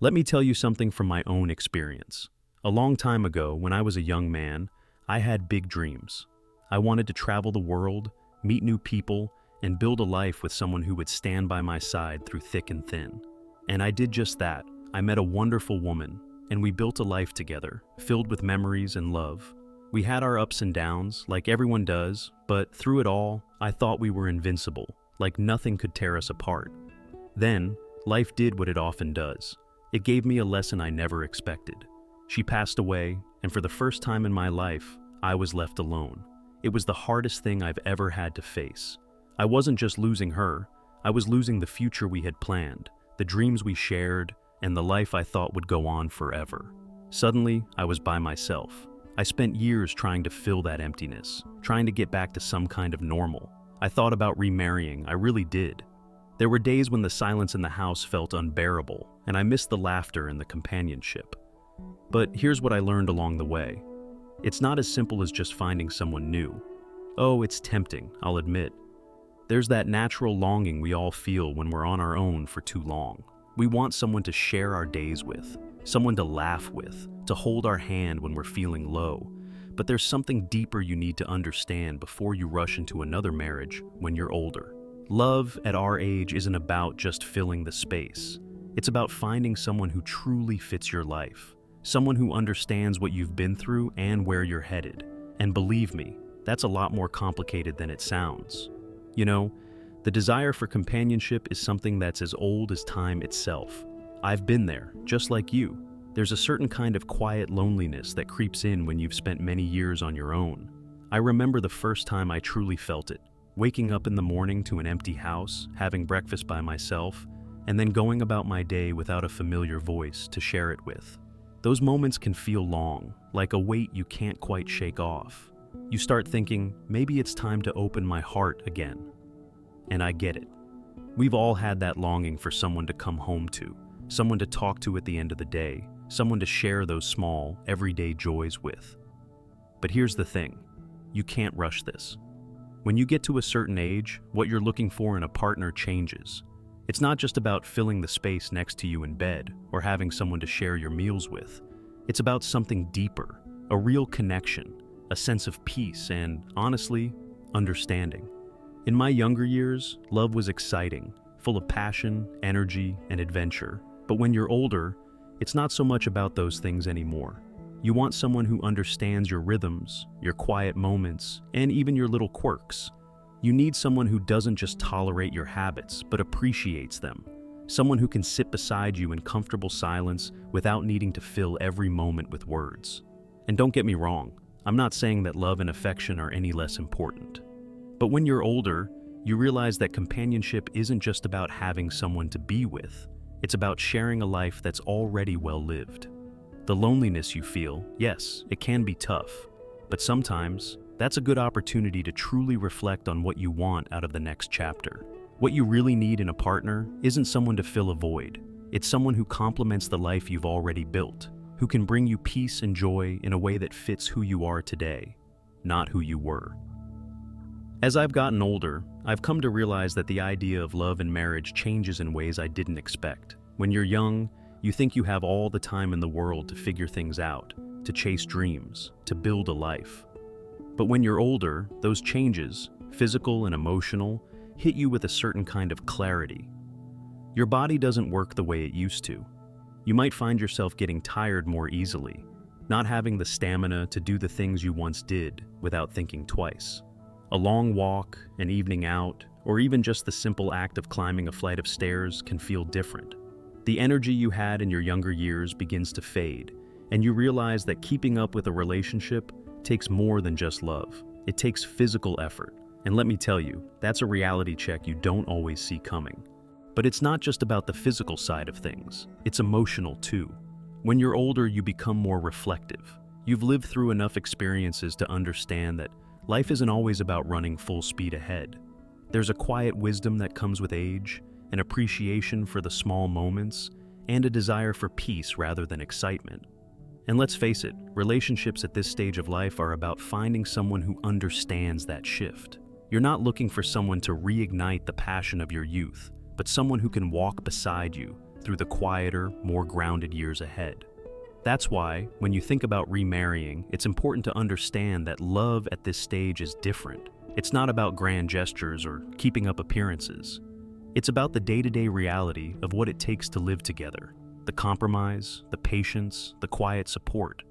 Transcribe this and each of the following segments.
Let me tell you something from my own experience. A long time ago, when I was a young man, I had big dreams. I wanted to travel the world, meet new people, and build a life with someone who would stand by my side through thick and thin. And I did just that. I met a wonderful woman, and we built a life together, filled with memories and love. We had our ups and downs, like everyone does, but through it all, I thought we were invincible, like nothing could tear us apart. Then, life did what it often does. It gave me a lesson I never expected. She passed away, and for the first time in my life, I was left alone. It was the hardest thing I've ever had to face. I wasn't just losing her, I was losing the future we had planned, the dreams we shared, and the life I thought would go on forever. Suddenly, I was by myself. I spent years trying to fill that emptiness, trying to get back to some kind of normal. I thought about remarrying, I really did. There were days when the silence in the house felt unbearable, and I missed the laughter and the companionship. But here's what I learned along the way. It's not as simple as just finding someone new. Oh, it's tempting, I'll admit. There's that natural longing we all feel when we're on our own for too long. We want someone to share our days with, someone to laugh with, to hold our hand when we're feeling low. But there's something deeper you need to understand before you rush into another marriage when you're older. Love at our age isn't about just filling the space. It's about finding someone who truly fits your life, someone who understands what you've been through and where you're headed. And believe me, that's a lot more complicated than it sounds. You know, the desire for companionship is something that's as old as time itself. I've been there, just like you. There's a certain kind of quiet loneliness that creeps in when you've spent many years on your own. I remember the first time I truly felt it. Waking up in the morning to an empty house, having breakfast by myself, and then going about my day without a familiar voice to share it with. Those moments can feel long, like a weight you can't quite shake off. You start thinking, maybe it's time to open my heart again. And I get it. We've all had that longing for someone to come home to, someone to talk to at the end of the day, someone to share those small, everyday joys with. But here's the thing, you can't rush this. When you get to a certain age, what you're looking for in a partner changes. It's not just about filling the space next to you in bed or having someone to share your meals with. It's about something deeper, a real connection, a sense of peace and, honestly, understanding. In my younger years, love was exciting, full of passion, energy, and adventure. But when you're older, it's not so much about those things anymore. You want someone who understands your rhythms, your quiet moments, and even your little quirks. You need someone who doesn't just tolerate your habits, but appreciates them. Someone who can sit beside you in comfortable silence without needing to fill every moment with words. And don't get me wrong, I'm not saying that love and affection are any less important. But when you're older, you realize that companionship isn't just about having someone to be with. It's about sharing a life that's already well lived. The loneliness you feel, yes, it can be tough, but sometimes that's a good opportunity to truly reflect on what you want out of the next chapter. What you really need in a partner isn't someone to fill a void. It's someone who complements the life you've already built, who can bring you peace and joy in a way that fits who you are today, not who you were. As I've gotten older, I've come to realize that the idea of love and marriage changes in ways I didn't expect. When you're young, you think you have all the time in the world to figure things out, to chase dreams, to build a life. But when you're older, those changes, physical and emotional, hit you with a certain kind of clarity. Your body doesn't work the way it used to. You might find yourself getting tired more easily, not having the stamina to do the things you once did without thinking twice. A long walk, an evening out, or even just the simple act of climbing a flight of stairs can feel different. The energy you had in your younger years begins to fade, and you realize that keeping up with a relationship takes more than just love. It takes physical effort. And let me tell you, that's a reality check you don't always see coming. But it's not just about the physical side of things, it's emotional too. When you're older, you become more reflective. You've lived through enough experiences to understand that life isn't always about running full speed ahead. There's a quiet wisdom that comes with age, an appreciation for the small moments, and a desire for peace rather than excitement. And let's face it, relationships at this stage of life are about finding someone who understands that shift. You're not looking for someone to reignite the passion of your youth, but someone who can walk beside you through the quieter, more grounded years ahead. That's why, when you think about remarrying, it's important to understand that love at this stage is different. It's not about grand gestures or keeping up appearances. It's about the day-to-day reality of what it takes to live together, the compromise, the patience, the quiet support.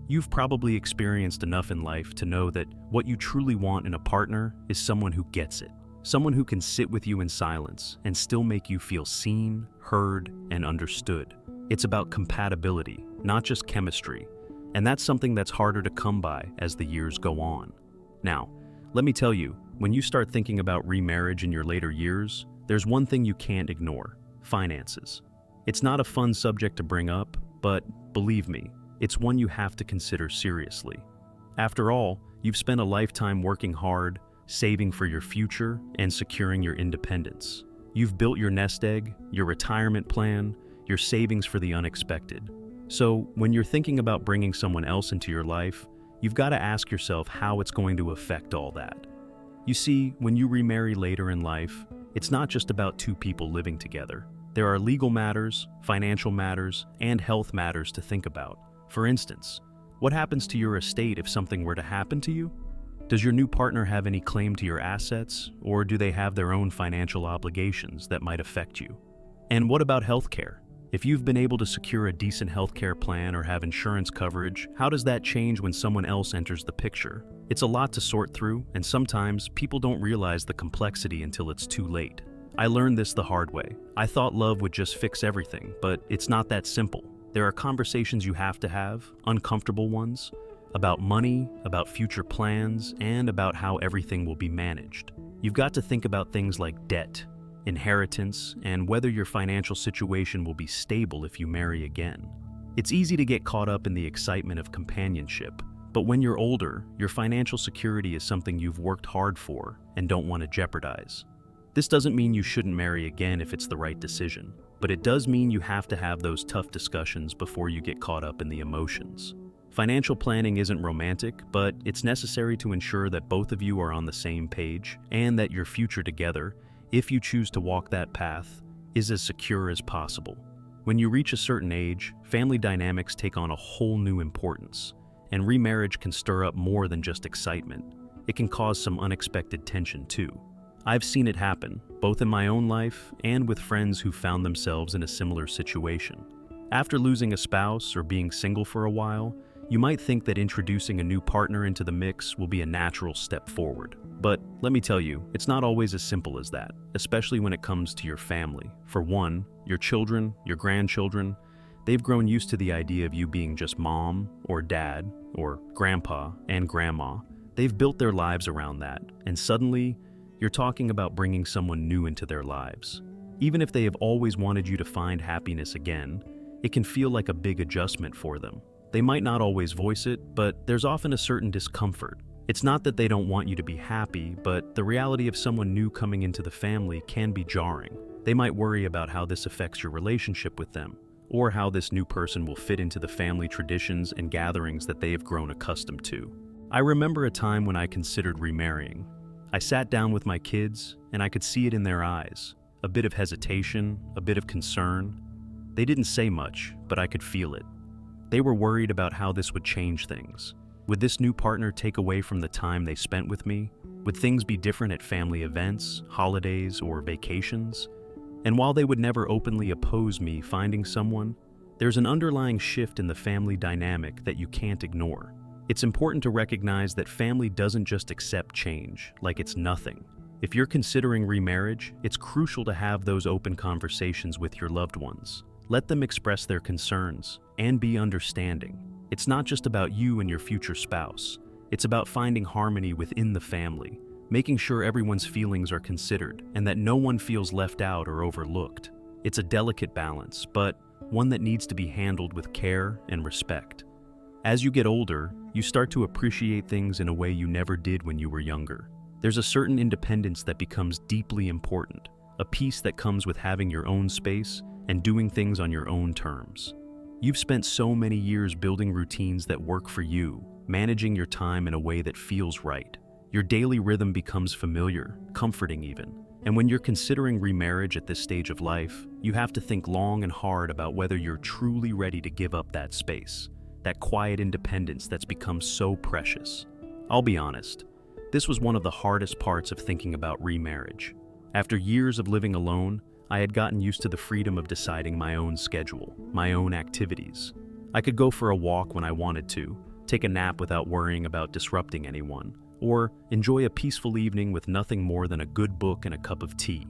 You've probably experienced enough in life to know that what you truly want in a partner is someone who gets it, someone who can sit with you in silence and still make you feel seen, heard, and understood. It's about compatibility, not just chemistry, and that's something that's harder to come by as the years go on. Now, let me tell you, when you start thinking about remarriage in your later years, there's one thing you can't ignore: finances. It's not a fun subject to bring up, but believe me, it's one you have to consider seriously. After all, you've spent a lifetime working hard, saving for your future, and securing your independence. You've built your nest egg, your retirement plan, your savings for the unexpected. So, when you're thinking about bringing someone else into your life, you've got to ask yourself how it's going to affect all that. You see, when you remarry later in life, it's not just about two people living together. There are legal matters, financial matters, and health matters to think about. For instance, what happens to your estate if something were to happen to you? Does your new partner have any claim to your assets, or do they have their own financial obligations that might affect you? And what about healthcare? If you've been able to secure a decent healthcare plan or have insurance coverage, how does that change when someone else enters the picture? It's a lot to sort through, and sometimes people don't realize the complexity until it's too late. I learned this the hard way. I thought love would just fix everything, but it's not that simple. There are conversations you have to have, uncomfortable ones, about money, about future plans, and about how everything will be managed. You've got to think about things like debt, inheritance, and whether your financial situation will be stable if you marry again. It's easy to get caught up in the excitement of companionship, but when you're older, your financial security is something you've worked hard for and don't want to jeopardize. This doesn't mean you shouldn't marry again if it's the right decision, but it does mean you have to have those tough discussions before you get caught up in the emotions. Financial planning isn't romantic, but it's necessary to ensure that both of you are on the same page and that your future together, if you choose to walk that path, is as secure as possible. When you reach a certain age, family dynamics take on a whole new importance, and remarriage can stir up more than just excitement. It can cause some unexpected tension too. I've seen it happen, both in my own life and with friends who found themselves in a similar situation. After losing a spouse or being single for a while, you might think that introducing a new partner into the mix will be a natural step forward. But let me tell you, it's not always as simple as that, especially when it comes to your family. For one, your children, your grandchildren, they've grown used to the idea of you being just mom or dad or grandpa and grandma. They've built their lives around that, and suddenly, you're talking about bringing someone new into their lives. Even if they have always wanted you to find happiness again, it can feel like a big adjustment for them. They might not always voice it, but there's often a certain discomfort. It's not that they don't want you to be happy, but the reality of someone new coming into the family can be jarring. They might worry about how this affects your relationship with them, or how this new person will fit into the family traditions and gatherings that they have grown accustomed to. I remember a time when I considered remarrying. I sat down with my kids, and I could see it in their eyes. A bit of hesitation, a bit of concern. They didn't say much, but I could feel it. They were worried about how this would change things. Would this new partner take away from the time they spent with me? Would things be different at family events, holidays, or vacations? And while they would never openly oppose me finding someone, there's an underlying shift in the family dynamic that you can't ignore. It's important to recognize that family doesn't just accept change, like it's nothing. If you're considering remarriage, it's crucial to have those open conversations with your loved ones. Let them express their concerns and be understanding. It's not just about you and your future spouse. It's about finding harmony within the family, making sure everyone's feelings are considered and that no one feels left out or overlooked. It's a delicate balance, but one that needs to be handled with care and respect. As you get older, you start to appreciate things in a way you never did when you were younger. There's a certain independence that becomes deeply important, a peace that comes with having your own space and doing things on your own terms. You've spent so many years building routines that work for you, managing your time in a way that feels right. Your daily rhythm becomes familiar, comforting even, And when you're considering remarriage at this stage of life, you have to think long and hard about whether you're truly ready to give up that space, that quiet independence that's become so precious. I'll be honest, this was one of the hardest parts of thinking about remarriage. After years of living alone, I had gotten used to the freedom of deciding my own schedule, my own activities. I could go for a walk when I wanted to, take a nap without worrying about disrupting anyone, or enjoy a peaceful evening with nothing more than a good book and a cup of tea.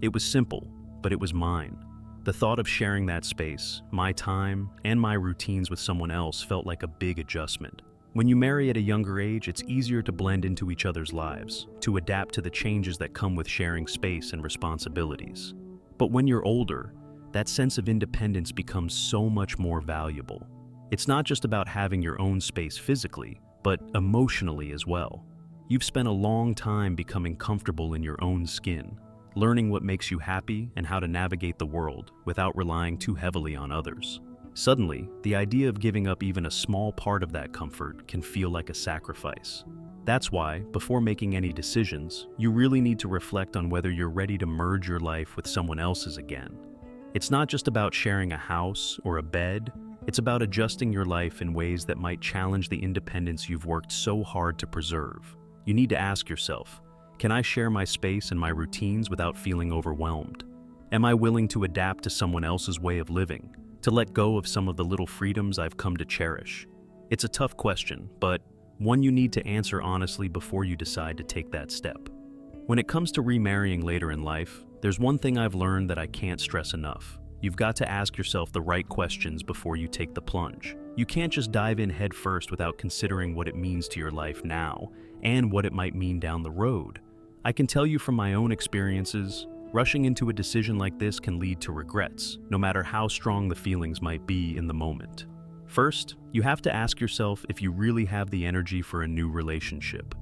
It was simple, but it was mine. The thought of sharing that space, my time, and my routines with someone else felt like a big adjustment. When you marry at a younger age, it's easier to blend into each other's lives, to adapt to the changes that come with sharing space and responsibilities. But when you're older, that sense of independence becomes so much more valuable. It's not just about having your own space physically, but emotionally as well. You've spent a long time becoming comfortable in your own skin, learning what makes you happy and how to navigate the world without relying too heavily on others. Suddenly, the idea of giving up even a small part of that comfort can feel like a sacrifice. That's why, before making any decisions, you really need to reflect on whether you're ready to merge your life with someone else's again. It's not just about sharing a house or a bed, it's about adjusting your life in ways that might challenge the independence you've worked so hard to preserve. You need to ask yourself, can I share my space and my routines without feeling overwhelmed? Am I willing to adapt to someone else's way of living, to let go of some of the little freedoms I've come to cherish? It's a tough question, but one you need to answer honestly before you decide to take that step. When it comes to remarrying later in life, there's one thing I've learned that I can't stress enough. You've got to ask yourself the right questions before you take the plunge. You can't just dive in head first without considering what it means to your life now and what it might mean down the road. I can tell you from my own experiences, rushing into a decision like this can lead to regrets, no matter how strong the feelings might be in the moment. First, you have to ask yourself if you really have the energy for a new relationship.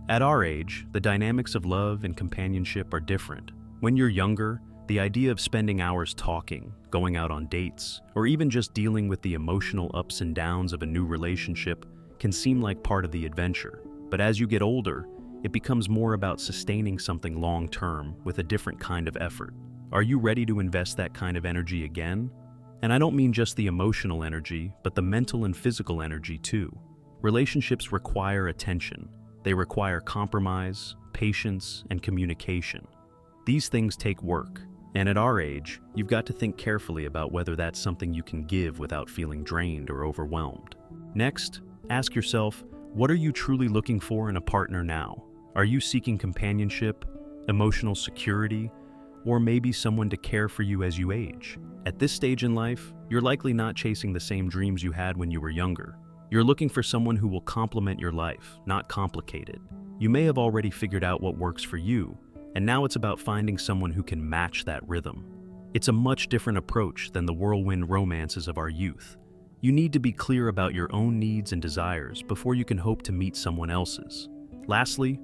At our age, the dynamics of love and companionship are different. When you're younger, the idea of spending hours talking, going out on dates, or even just dealing with the emotional ups and downs of a new relationship can seem like part of the adventure. But as you get older, it becomes more about sustaining something long-term with a different kind of effort. Are you ready to invest that kind of energy again? And I don't mean just the emotional energy, but the mental and physical energy too. Relationships require attention. They require compromise, patience, and communication. These things take work, and at our age, you've got to think carefully about whether that's something you can give without feeling drained or overwhelmed. Next, ask yourself, what are you truly looking for in a partner now? Are you seeking companionship, emotional security, or maybe someone to care for you as you age? At this stage in life, you're likely not chasing the same dreams you had when you were younger. You're looking for someone who will complement your life, not complicate it. You may have already figured out what works for you, and now it's about finding someone who can match that rhythm. It's a much different approach than the whirlwind romances of our youth. You need to be clear about your own needs and desires before you can hope to meet someone else's. Lastly,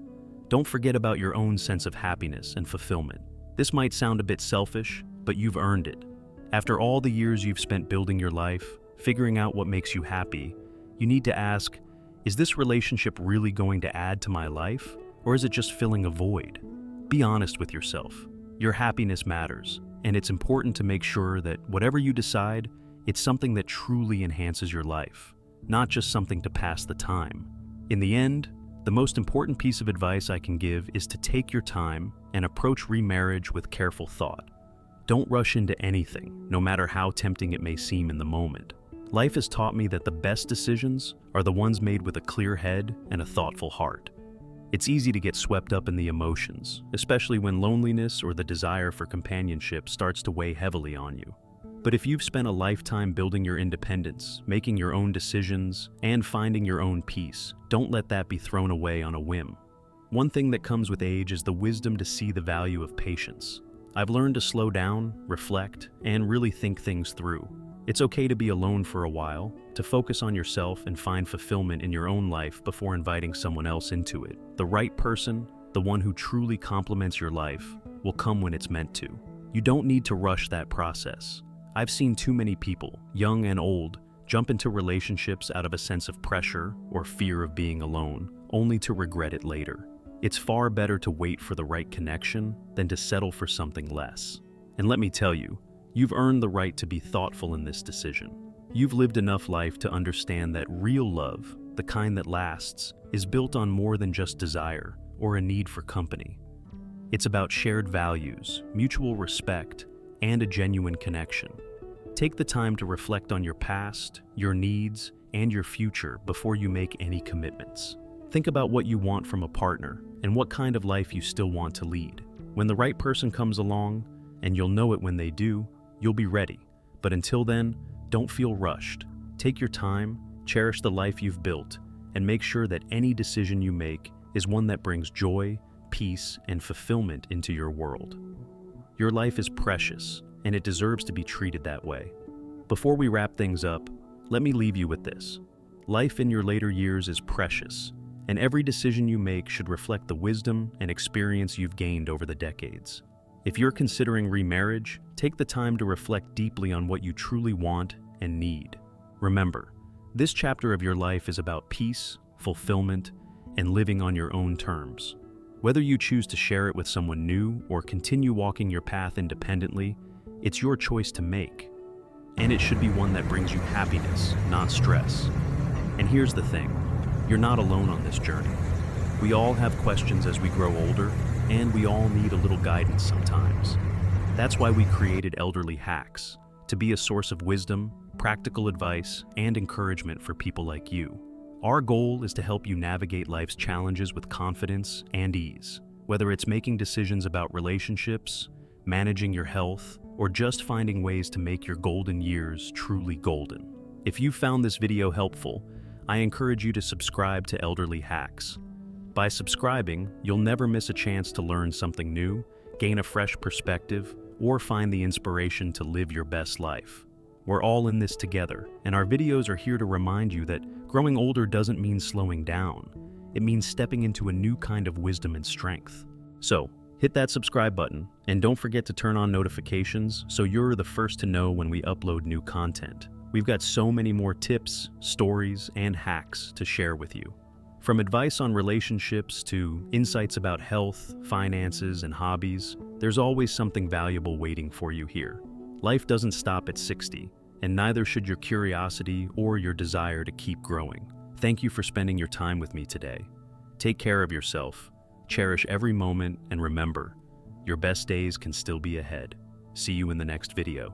don't forget about your own sense of happiness and fulfillment. This might sound a bit selfish, but you've earned it. After all the years you've spent building your life, figuring out what makes you happy, you need to ask, is this relationship really going to add to my life, or is it just filling a void? Be honest with yourself. Your happiness matters, and it's important to make sure that whatever you decide, it's something that truly enhances your life, not just something to pass the time. In the end, the most important piece of advice I can give is to take your time and approach remarriage with careful thought. Don't rush into anything, no matter how tempting it may seem in the moment. Life has taught me that the best decisions are the ones made with a clear head and a thoughtful heart. It's easy to get swept up in the emotions, especially when loneliness or the desire for companionship starts to weigh heavily on you. But if you've spent a lifetime building your independence, making your own decisions, and finding your own peace, don't let that be thrown away on a whim. One thing that comes with age is the wisdom to see the value of patience. I've learned to slow down, reflect, and really think things through. It's okay to be alone for a while, to focus on yourself and find fulfillment in your own life before inviting someone else into it. The right person, the one who truly complements your life, will come when it's meant to. You don't need to rush that process. I've seen too many people, young and old, jump into relationships out of a sense of pressure or fear of being alone, only to regret it later. It's far better to wait for the right connection than to settle for something less. And let me tell you, you've earned the right to be thoughtful in this decision. You've lived enough life to understand that real love, the kind that lasts, is built on more than just desire or a need for company. It's about shared values, mutual respect, and a genuine connection. Take the time to reflect on your past, your needs, and your future before you make any commitments. Think about what you want from a partner and what kind of life you still want to lead. When the right person comes along, and you'll know it when they do, you'll be ready. But until then, don't feel rushed. Take your time, cherish the life you've built, and make sure that any decision you make is one that brings joy, peace, and fulfillment into your world. Your life is precious, and it deserves to be treated that way. Before we wrap things up, let me leave you with this. Life in your later years is precious, and every decision you make should reflect the wisdom and experience you've gained over the decades. If you're considering remarriage, take the time to reflect deeply on what you truly want and need. Remember, this chapter of your life is about peace, fulfillment, and living on your own terms. Whether you choose to share it with someone new or continue walking your path independently, it's your choice to make. And it should be one that brings you happiness, not stress. And here's the thing, you're not alone on this journey. We all have questions as we grow older, and we all need a little guidance sometimes. That's why we created Elderly Hacks, to be a source of wisdom, practical advice, and encouragement for people like you. Our goal is to help you navigate life's challenges with confidence and ease, whether it's making decisions about relationships, managing your health, or just finding ways to make your golden years truly golden. If you found this video helpful, I encourage you to subscribe to Elderly Hacks. By subscribing, you'll never miss a chance to learn something new, gain a fresh perspective, or find the inspiration to live your best life. We're all in this together, and our videos are here to remind you that growing older doesn't mean slowing down. It means stepping into a new kind of wisdom and strength. So, hit that subscribe button, and don't forget to turn on notifications so you're the first to know when we upload new content. We've got so many more tips, stories, and hacks to share with you. From advice on relationships to insights about health, finances, and hobbies, there's always something valuable waiting for you here. Life doesn't stop at 60, and neither should your curiosity or your desire to keep growing. Thank you for spending your time with me today. Take care of yourself, cherish every moment, and remember, your best days can still be ahead. See you in the next video.